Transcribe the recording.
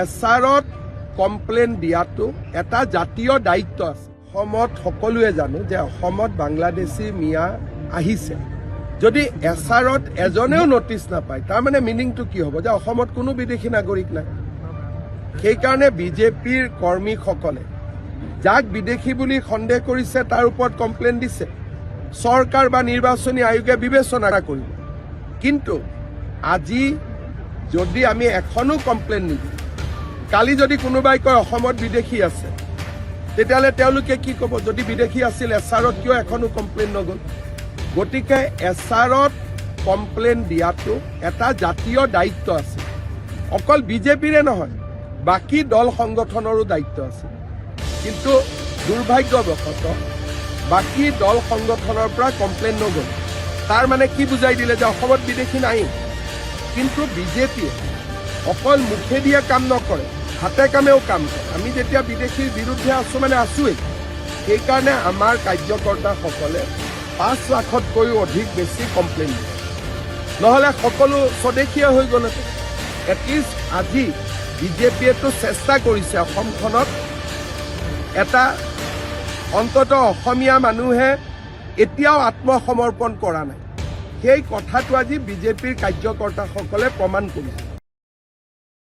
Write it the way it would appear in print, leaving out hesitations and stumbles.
এছাৰত complain দিয়াটো এটা জাতীয় দায়িত্ব আছে। অসমত সকলোৱে জানো যে অসমত বাংলাদেশী মিয়া আহিছে। যদি এছাৰত এজনেও নটিচ নাপায় তাৰমানে মিনিংটো কি হ'ব যে অসমত কোনো বিদেশী নাগৰিক নাই। সেইকাৰণে বিজেপিৰ কৰ্মীসকলে যাক বিদেশী বুলি সন্দেহ কৰিছে তাৰ ওপৰত কমপ্লেইন দিছে। চৰকাৰ বা নিৰ্বাচনী আয়োগে বিবেচনা কৰিব। কিন্তু আজি যদি আমি এখনো কমপ্লেইন নিদিওঁ, কালি যদি কোনোবাই কয় অসমত বিদেশী আছে, তেতিয়াহ'লে তেওঁলোকে কি ক'ব? যদি বিদেশী আছিল এছাৰত কিয় এখনো কমপ্লেইন নগ'ল? গতিকে এছাৰত কমপ্লেইন দিয়াটো এটা জাতীয় দায়িত্ব আছে। অকল বিজেপিৰে নহয়, বাকী দল সংগঠনৰো দায়িত্ব আছে। কিন্তু দুৰ্ভাগ্যবশতঃ বাকী দল সংগঠনৰ পৰা কমপ্লেইন নগ'ল। তাৰ মানে কি বুজাই দিলে যে অসমত বিদেশী নাই। কিন্তু বিজেপিয়ে অকল মুখেদিয়ে কাম নকৰে, হাতে কামেও কাম কৰে। আমি যেতিয়া বিদেশীৰ বিৰুদ্ধে আছোঁ মানে আছোৱেই। সেইকাৰণে আমাৰ কাৰ্যকৰ্তাসকলে 5 লাখতকৈও অধিক বেছি কমপ্লেইন দিয়ে। নহ'লে সকলো স্বদেশীয় হৈ গ'লহেঁতেন। এটলিষ্ট আজি বিজেপিয়েতো চেষ্টা কৰিছে অসমখনত এটা অন্ততঃ অসমীয়া মানুহে এতিয়াও আত্মসমৰ্পণ কৰা নাই। সেই কথাটো আজি বিজেপিৰ কাৰ্যকৰ্তাসকলে প্ৰমাণ কৰিছে।